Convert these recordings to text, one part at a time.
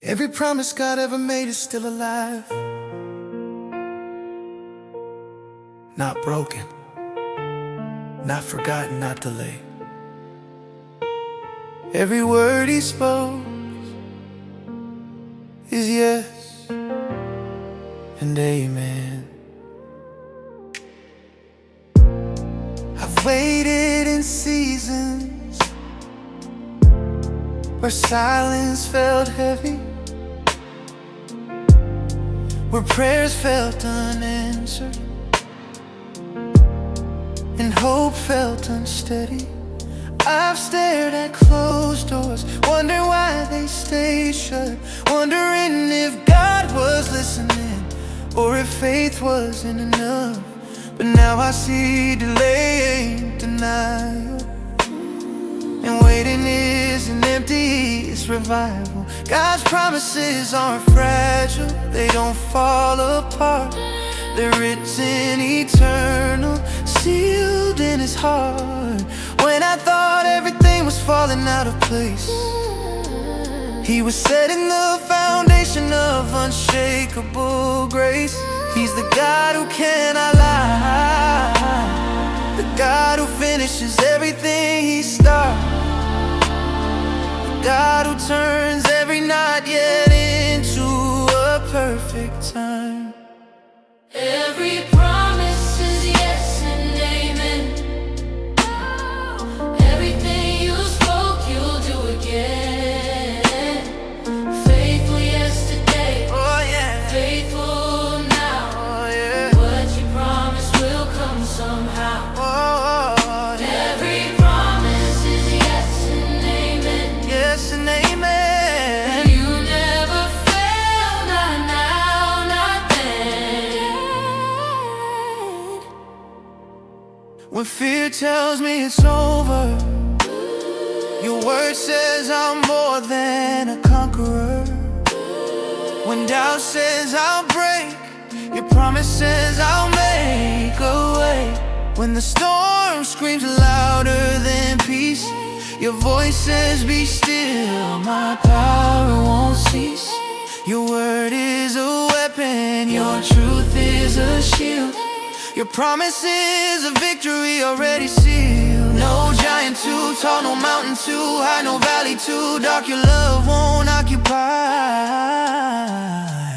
Every promise God ever made is still alive, not broken, not forgotten, not delayed. Every word He spoke is yes and amen. I've waited in seasons where silence felt heavy, where prayers felt unanswered and hope felt unsteady. I've stared at closed doors, wondering why they stayed shut, wondering if God was listening or if faith wasn't enough. But now I see delay ain't denial, and waiting isn't empty, it's revival. God's promises aren't fragile, they don't fall apart. They're written eternal, sealed in His heart. When I thought everything was falling out of place, He was setting the foundation of unshakable grace. He's the God who cannot lie, the God who finishes everything He started, the God who turns every not yet into a perfect time. Every promise is yes and amen. Everything you spoke, you'll do again. Faithful yesterday, Oh yeah, faithful now. oh yeah, What you promised will come somehow. oh Every promise is yes and amen. yes and amen. You never fail, not now, not then. When fear tells me it's over, your word says I'm more than a conqueror. When doubt says I'll break, your promise says I'll make a way. When the storm screams louder than peace, your voice says be still, my power won't cease. Your word is a weapon, your truth is a shield. Your promise is a victory already sealed. No giant too tall, no mountain too high, no valley too dark your love won't occupy.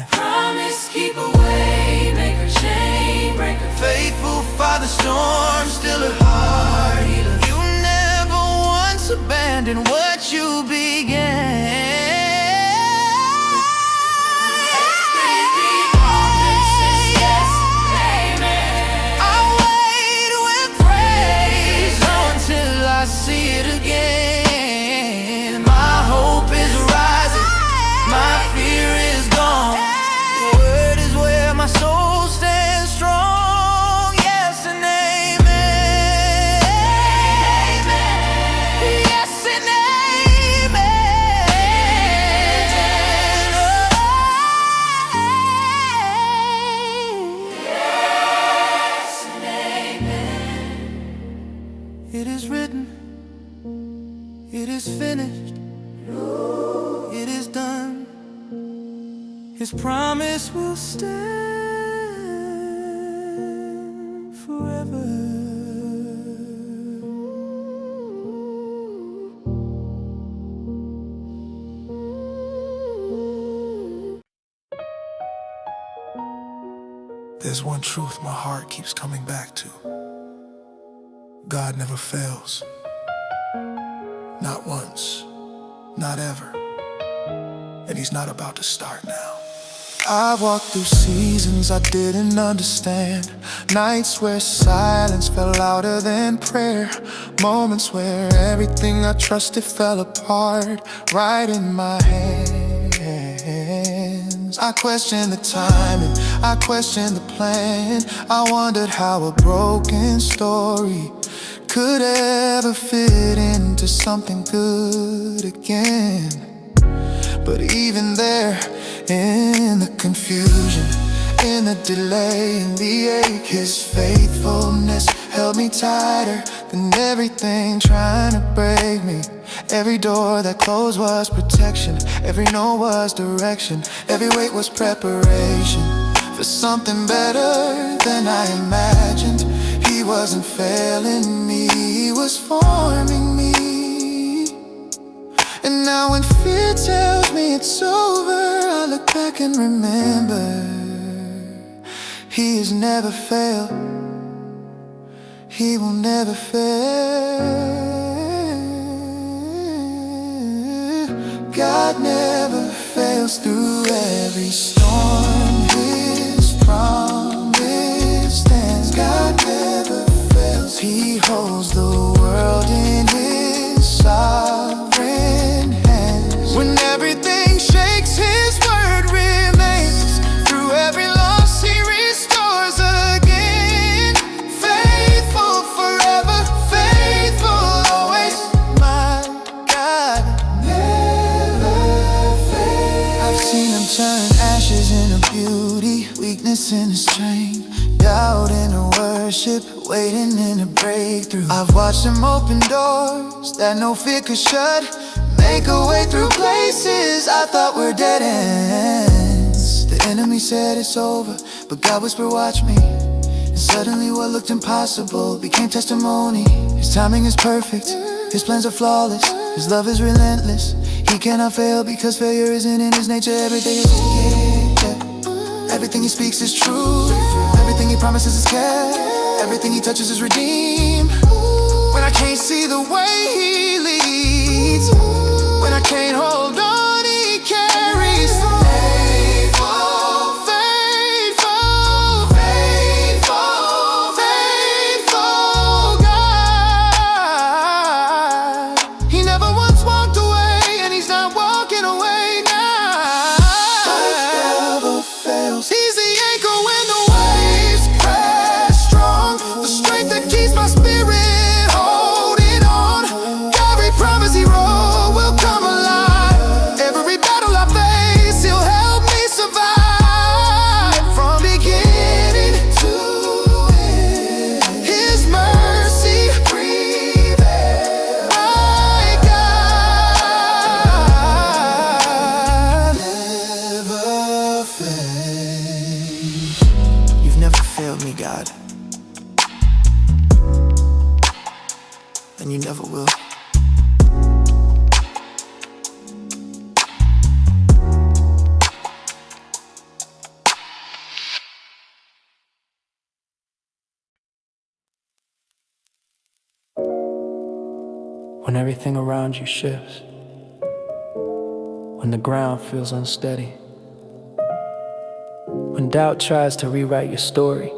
Promise keeper, way maker, chain breaker, Faithful Father, storm still a heart healer. You never once abandoned what you began. See it again. My hope is rising, my fear is gone. Your word is where my soul stands strong. Yes and amen. Yes and amen. It is written, it is finished, it is done. His promise will stand forever. There's one truth my heart keeps coming back to. God never fails. Not once, not ever, and He's not about to start now. I've walked through seasons I didn't understand, nights where silence felt louder than prayer, moments where everything I trusted fell apart right in my hands. I questioned the timing, I questioned the plan, I wondered how a broken story could ever fit into something good again. But even there, in the confusion, in the delay, in the ache, His faithfulness held me tighter than everything trying to break me. Every door that closed was protection. Every no was direction. Every wait was preparation for something better than I imagined. He wasn't failing me, he was forming me. And now when fear tells me it's over, I look back and remember He has never failed, He will never fail. God never fails through every storm. His promise stands. God never fails. He holds the world in His sovereign hands. When everything shakes, His word remains. Through every loss, He restores again. Faithful forever, faithful always. My God never fails. I've seen Him turn ashes into beauty, weakness into strength, doubt into worship, waiting in a breakthrough. I've watched Him open doors that no fear could shut, make a way through places I thought were dead ends. The enemy said it's over, but God whispered, watch me. And suddenly what looked impossible became testimony. His timing is perfect, His plans are flawless, His love is relentless. He cannot fail because failure isn't in His nature. Everything is everything He speaks is true. Everything He promises is kept. Everything He touches is redeemed. When I can't see the way He leads, when I can't hold on, He carries. Faithful, faithful, faithful, faithful God. He never once walked away, and He's not walking away now. God never fails. He's the anchor when the waves crash strong, the strength that keeps my spirit holding on. Every promise He wrote will come alive. Every battle I face, He'll help me survive. From beginning to end, His mercy prevails. My God never fails. You've never failed me, God, and You never will. When everything around you shifts, when the ground feels unsteady, when doubt tries to rewrite your story,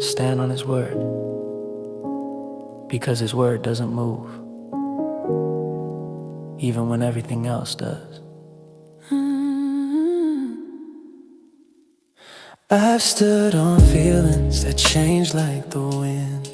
stand on His word, because His word doesn't move, even when everything else does. I've stood on feelings that change like the wind.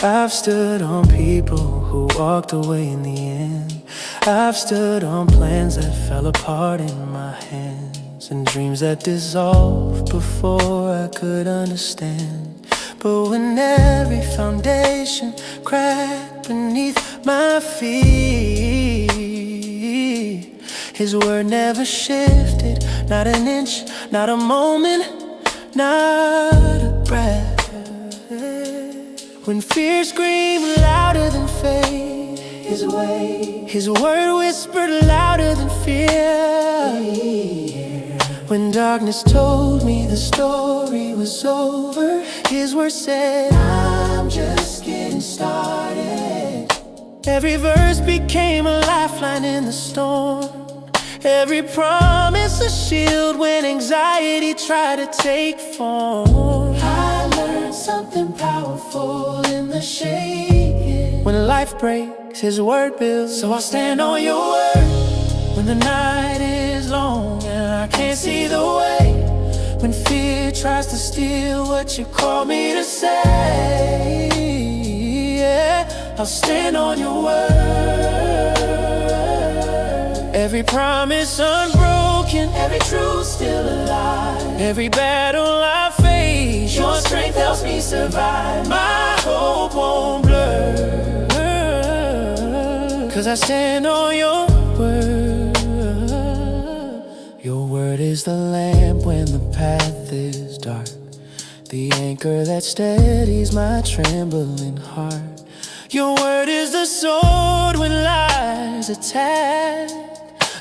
I've stood on people who walked away in the end. I've stood on plans that fell apart in my hands, and dreams that dissolved before I could understand. But when every foundation cracked beneath my feet, His word never shifted, not an inch, not a moment, not a breath. When fear screamed louder than faith, His word whispered louder than fear. When darkness told me the story was over, His word said, I'm just getting started. Every verse became a lifeline in the storm. Every promise a shield when anxiety tried to take form. I learned something powerful in the shaking. When life breaks, His word builds. So I stand on Your word when the night is long and I can't see the way. When fear tries to steal what You call me to say, yeah, I'll stand on Your word. Every promise unbroken, every truth still alive. Every battle I face, Your strength helps me survive. My hope won't blur, 'cause I stand on your word. Your word is the lamp when the path is dark, the anchor that steadies my trembling heart. Your word is the sword when lies attack,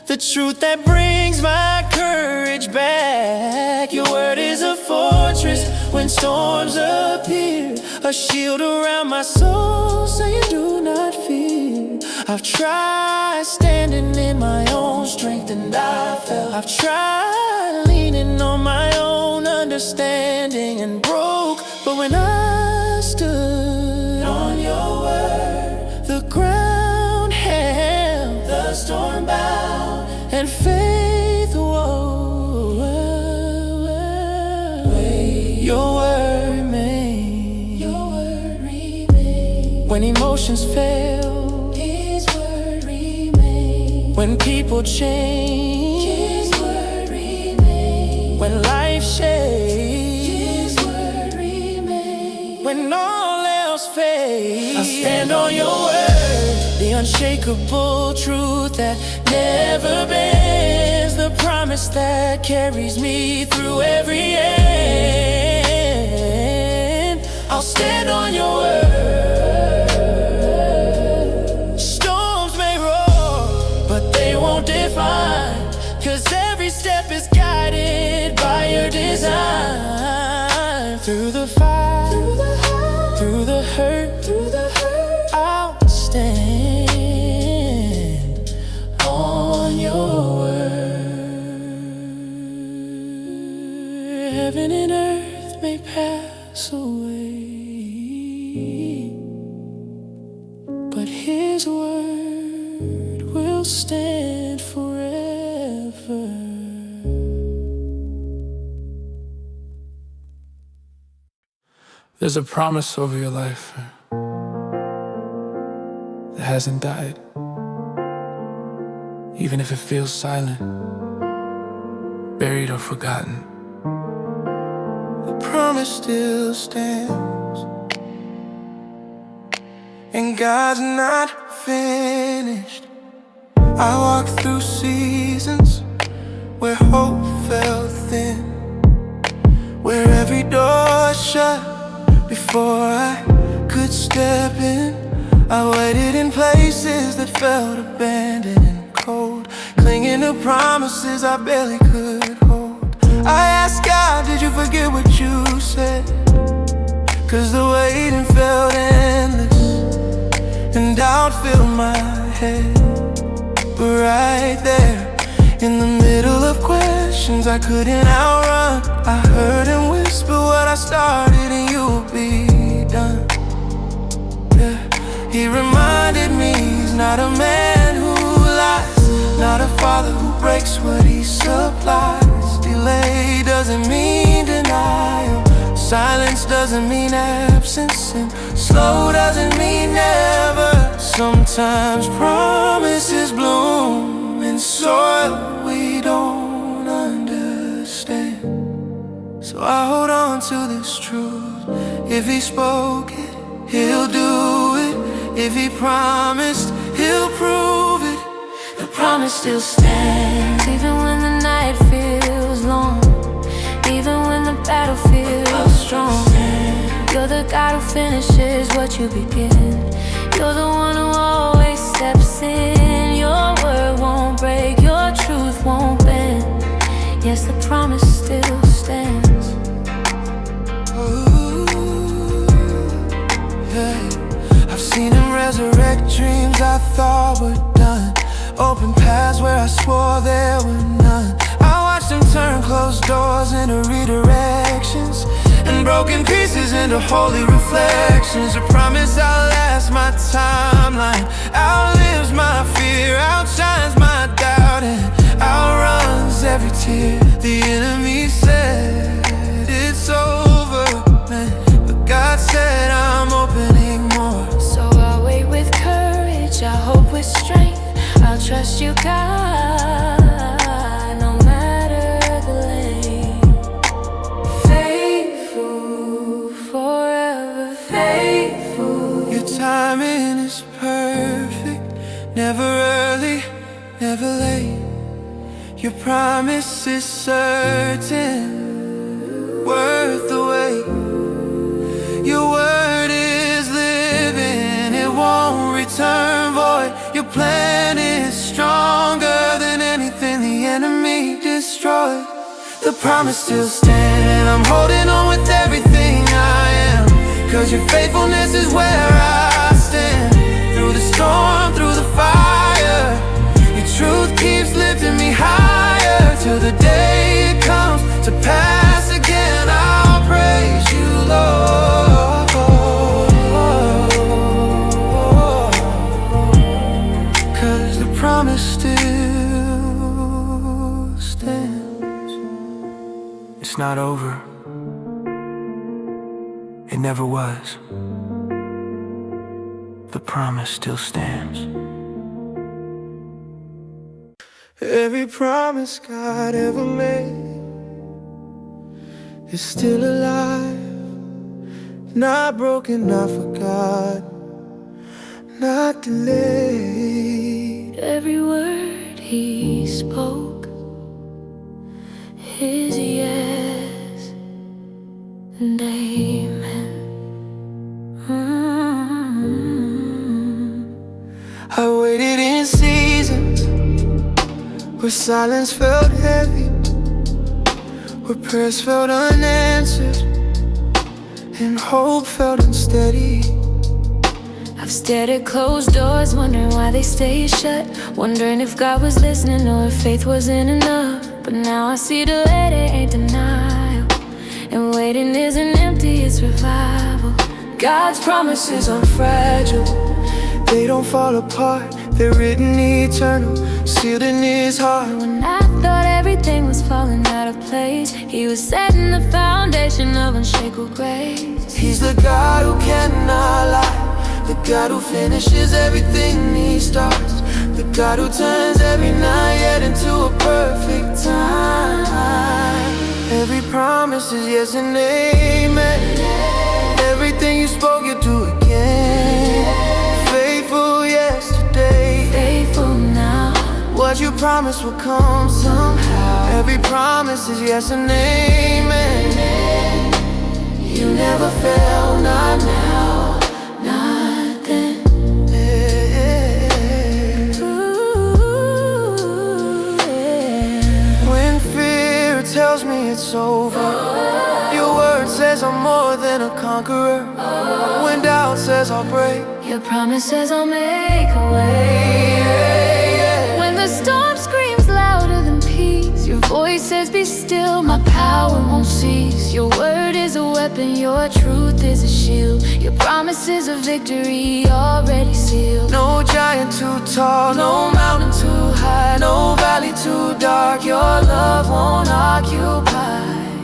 the truth that brings my courage back. Your word is a fortress when storms appear, a shield around my soul saying do not fear. I've tried standing in my own strength and I fell. I've tried leaning on my own understanding and broke, but when I stood on your word, the ground held, the storm bowed, and faith woke. Your word remained. Your word remained. When emotions fail, His word remained. When people change, His word remained. When life shakes, His word remained. When all else fades, I stand on your word, the unshakable truth that never bends, the promise that carries me through every end. I'll stand on your word. Storms may roar, but they won't define, 'cause every step is guided by your design. Through the fire, through the hurt, through the hurt, I'll stand on your word. Heaven and earth may pass away, but His word will stand forever. There's a promise over your life that hasn't died, even if it feels silent, buried or forgotten. The promise still stands, and God's not finished. I walked through seasons where hope felt thin, where every door shut before I could step in. I waited in places that felt abandoned and cold, clinging to promises I barely could hold. I asked God, did you forget what you said? 'Cause the waiting felt endless, and doubt filled my head. But right there, in the middle of questions I couldn't outrun, I heard Him whisper what I started and you'll be done. Yeah. He reminded me He's not a man who lies, not a father who breaks what He supplies. Delay doesn't mean denial, silence doesn't mean absence, and slow doesn't mean never. Sometimes promises bloom in soil we don't understand, so I hold on to this truth. If He spoke it, He'll do it. If He promised, He'll prove it. The promise still stands, even when the night feels long, even when the battle feels strong. You're the God who finishes what you begin. You're the one who always steps in. Your word won't break, your truth won't bend. Yes, the promise still stands. Ooh, yeah. I've seen Him resurrect dreams I thought were done, open paths where I swore there were none. I watched Him turn closed doors into redirections, and broken pieces into holy reflections. A promise outlast my timeline, outlives my fear, outshines my doubt, and outruns every tear. The enemy said it's over, man, but God said I'm opening more. So I'll wait with courage, I'll hope with strength, I'll trust you, God, no matter the length. Faithful, forever faithful. Your timing is perfect, never promise is certain, worth the wait. Your word is living, it won't return void. Your plan is stronger than anything the enemy destroyed. The promise still stands, and I'm holding on with everything I am, 'cause your faithfulness is where I stand. Through the storm, through the fire, your truth keeps lifting me higher. Till the day it comes to pass again, I'll praise you, Lord. 'Cause the promise still stands. It's not over. It never was. The promise still stands. Every promise God ever made is still alive, not broken, not forgot, not delayed. Every word he spoke is yes and amen. I waited in seasons where silence felt heavy, where prayers felt unanswered, and hope felt unsteady. I've stared at closed doors, wondering why they stay shut, wondering if God was listening or if faith wasn't enough. But now I see delayed, it ain't denial, and waiting isn't empty, it's revival. God's promises are fragile, they don't fall apart. They're written eternal, sealed in His heart. When I thought everything was falling out of place, He was setting the foundation of unshakable grace. He's the God who cannot lie, the God who finishes everything He starts, the God who turns every night yet into a perfect time. Every promise is yes and amen. Everything you spoke, you do again. Faithful yesterday, Faithful now, what you promised will come somehow. Every promise is yes and amen. You never fail, not now, not then. Ooh, yeah. When fear tells me it's over, your word says I'm more than a conqueror. When doubt says I'll break, Your promise says I'll make a way. When the storm screams louder than peace, Your voice says be still, my power won't cease. Your word is a weapon, Your truth is a shield. Your promise is a victory already sealed. no giant too tall, no mountain too high, no valley too dark, your love won't occupy.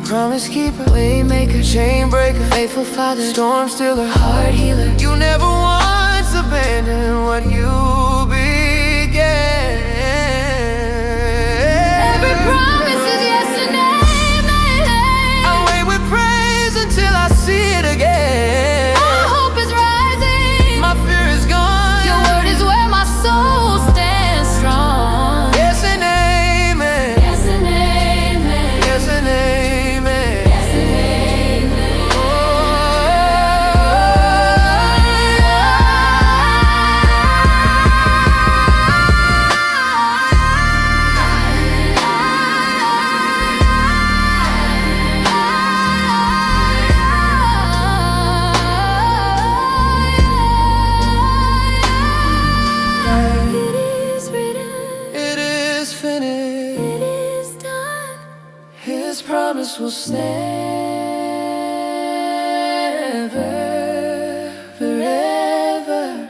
Promise keeper, way maker, chain breaker, Faithful Father, storm stiller, heart healer. you never once abandon what you began. Every promise is yes and amen. I wait with praise until I see it again. My hope is rising, My fear is gone. Your word is where my soul stands strong. Yes and amen. Yes and amen. Yes and amen. Yes and amen. It is written, It is finished. it is done. His promise will stand forever.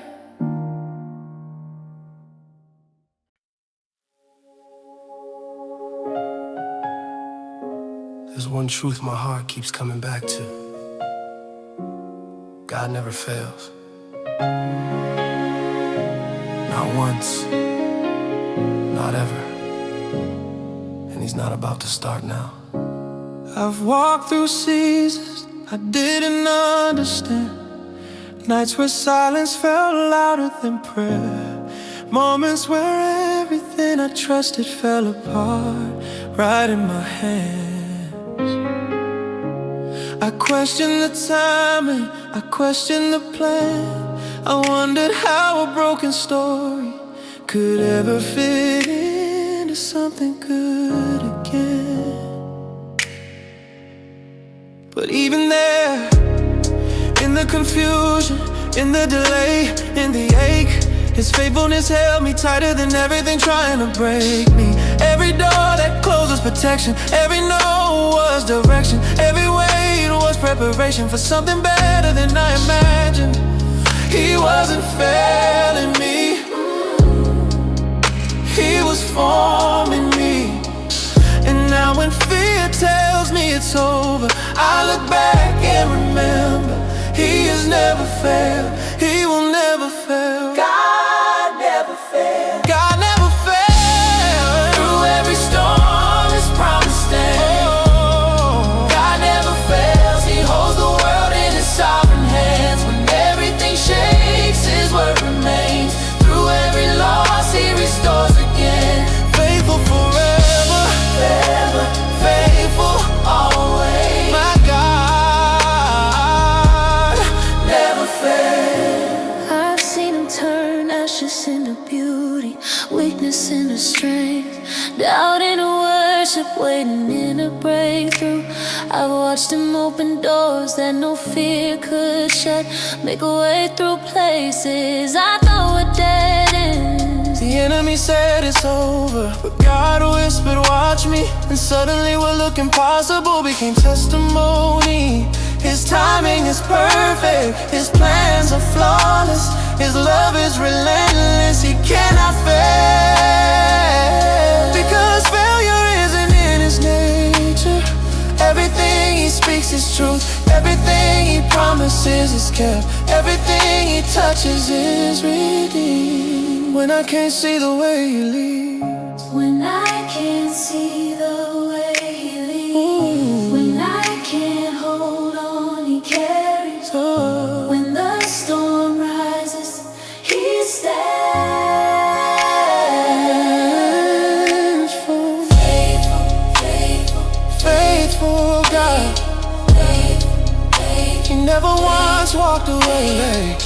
There's one truth my heart keeps coming back to. God never fails. Not once, not ever. And He's not about to start now. I've walked through seasons I didn't understand, nights where silence felt louder than prayer, Moments where everything I trusted fell apart right in my hands. I questioned the timing, I questioned the plan. I wondered how a broken story could ever fit into something good again. But even there, in the confusion, in the delay, in the ache, His faithfulness held me tighter than everything trying to break me. Every door that closed was protection, every no was direction, every wait was preparation for something better than I imagined. He wasn't failing me, He was forming me. And now when fear tells me it's over, I look back and remember He has never failed, He will never fail. God never failed, God never failed. Through every storm His promise stands. God never fails, He holds the world in His sovereign hands. When everything shakes, His word remains. Through every loss He restores again. Faithful forever, forever, faithful always. My God never fails. I've seen Him turn ashes into beauty, weakness into strength, doubt into worship, waiting in a breakthrough. I've watched Him open doors that no fear could shut, make a way through places I thought were dead ends. The enemy said it's over, but God whispered, watch me. And suddenly what looked impossible became testimony. His timing is perfect, His plans are flawless, His love is relentless, He cannot fail. Because failure isn't in His nature. Everything He speaks is truth, everything He promises is kept, everything He touches is redeemed. When I can't see the way He leads, When I can't see the way He leads, when I can't hold on, He carries. When the storm rises, He stands faithful, faithful, faithful, faithful God. faithful, faithful, He never once walked away,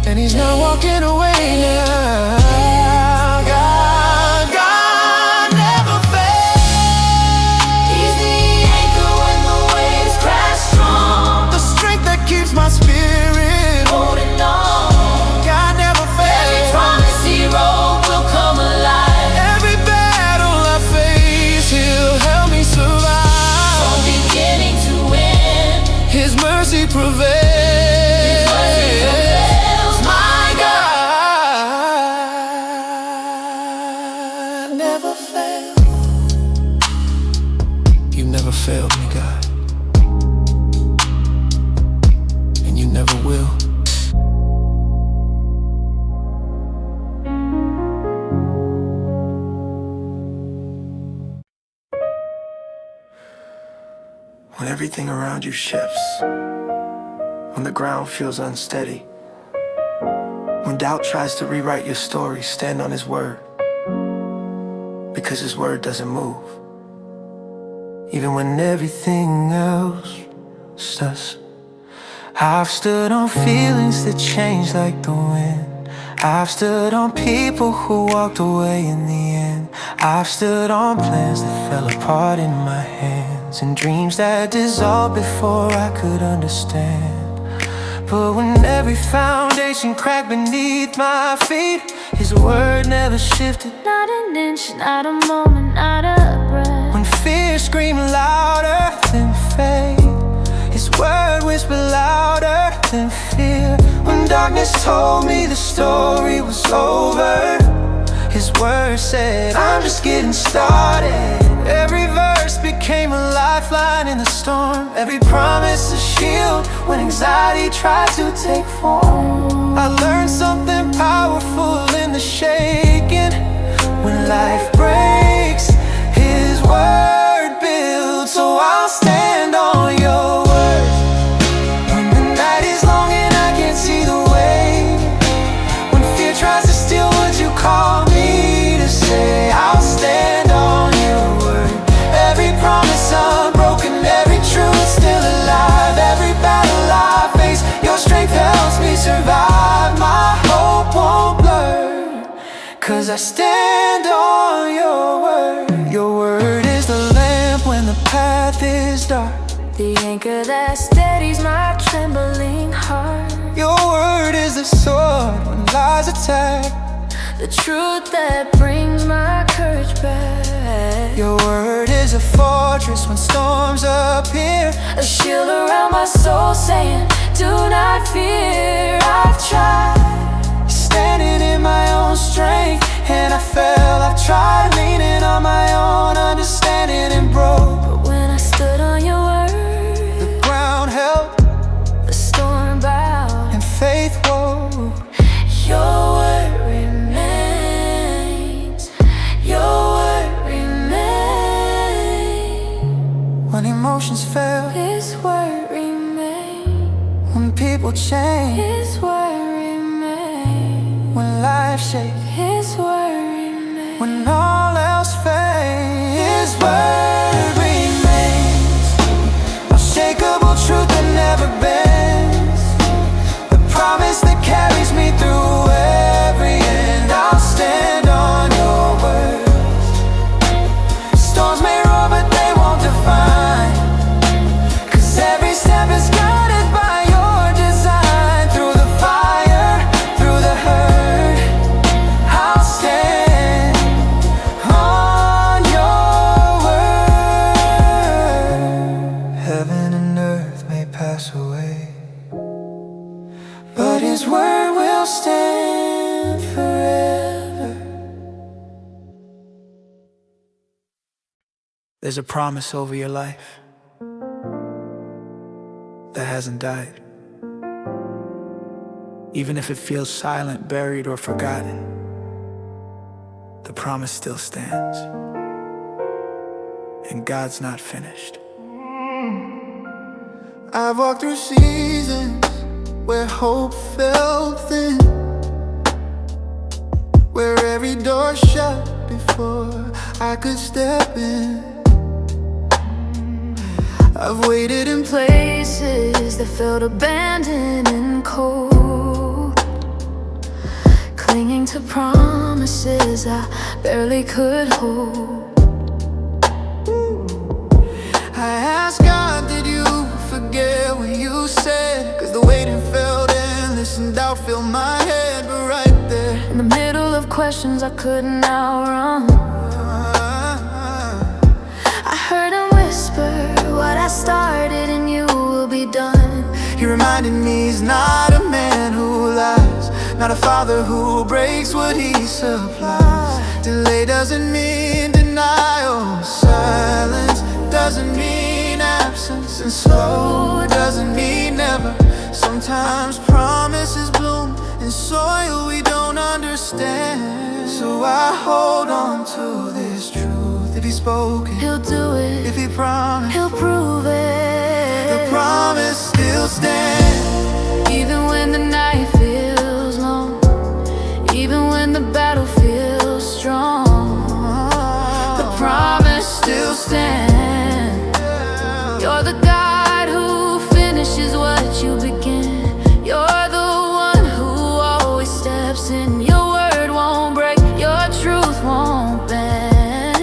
and He's not walking away now. God never fails. He's the anchor when the waves crash strong, The strength that keeps my spirit holding on. God never Every fails. promise He wrote will come alive. Every battle I face, He'll help me From survive. beginning to end, His mercy prevails. My God never fails. You never failed me, God, and you never will. When everything around you shifts, when the ground feels unsteady, when doubt tries to rewrite your story, stand on His word, because His word doesn't move. Even when everything else does. I've stood on feelings that change like the wind. I've stood on people who walked away in the end. I've stood on plans that fell apart in my hands, and dreams that dissolved before I could understand. But when every foundation cracked beneath my feet, His word never shifted. Not an inch, not a moment, not a breath. When fear screamed louder than faith, His word whispered louder than fear. When darkness told me the story was over, His word said, I'm just getting started. Every verse became a lifeline in the storm, every promise a shield when anxiety tried to take form. I learned something powerful in the shaking. When life breaks, His word builds. So I'll stand on your word. When the night is long and I can't see the way, when fear tries I stand on your word. Your word is the lamp when the path is dark, the anchor that steadies my trembling heart. Your word is the sword when lies attack, the truth that brings my courage back. Your word is a fortress when storms appear, a shield around my soul saying, do not fear. I've tried standing in my own strength, and I fell. I've tried leaning on my own understanding and broke, but when I stood on your word, the ground held, the storm bowed, and faith woke. Your word remains. Your word remains. When emotions fail, His word remains. when people change, His word remains. when life shakes, His word remains. when all else fades, His word remains. Unshakable truth that never bends, the promise that carries me through every end. I'll stand on your word. Storms may roar but they won't define, 'cause every step is guided by your design. Through the fire, through the hurt, I'll stand on your word. Heaven and earth may pass away, but His word will stand forever. There's a promise over your life that hasn't died. Even if it feels silent, buried, or forgotten, the promise still stands. And God's not finished. I've walked through seasons where hope felt thin, where every door shut before I could step in. I've waited in Places that felt abandoned and cold, clinging to promises I barely could hold. I asked God, did you forget what you said? 'Cause the waiting felt endless and doubt filled my head. But right there In the middle of questions I couldn't outrun, I heard Him whisper, what I started in you will be done. He reminded me He's not a man who lies, not a father who breaks what He supplies. Delay doesn't mean denial, silence doesn't mean absence, and slow doesn't mean never. Sometimes promises bloom in soil we don't understand, so I hold on to this truth. If He spoke it, He'll do it. if He promised, He'll prove it. the promise still stands. Even when the night feels long, even when the battle feels strong, the promise still stands. You're the God who finishes what you begin. You're the one who always steps in. Your word won't break, your truth won't bend.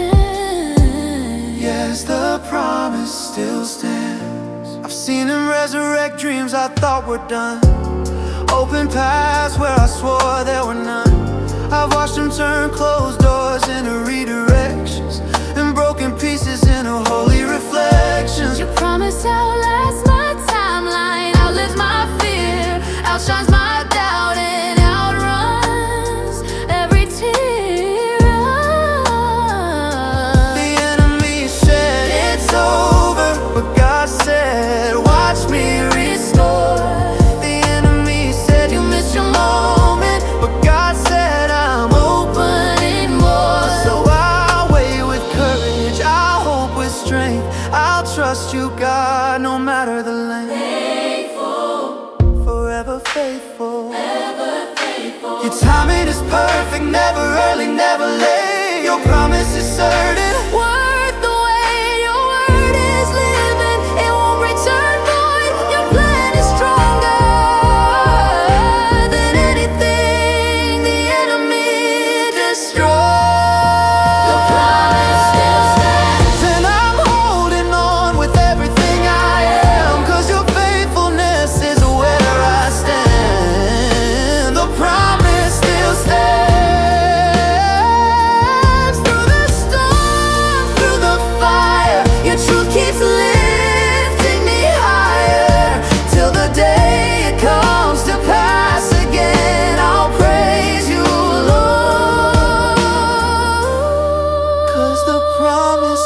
Yes, the promise still stands. I've seen Him resurrect dreams I thought were done, open paths where I swore there were none. I've watched Him turn closed doors into redirections, and broken pieces into holy reflections. Your promise outlasts my timeline, outlives my fear, outshines my doubt, and outruns every tear. The enemy said it's over, but God said, watch me restore. The enemy said you missed your moment, but God said I'm opening more. So I'll wait with courage, I'll hope with strength, I'll trust you, God, no matter the length. Faithful, Forever faithful, ever faithful. your timing is perfect, never early, never late. Your promise is certain, Worth the wait, your word is living, it won't return void. Your plan is stronger than anything the enemy destroyed. promise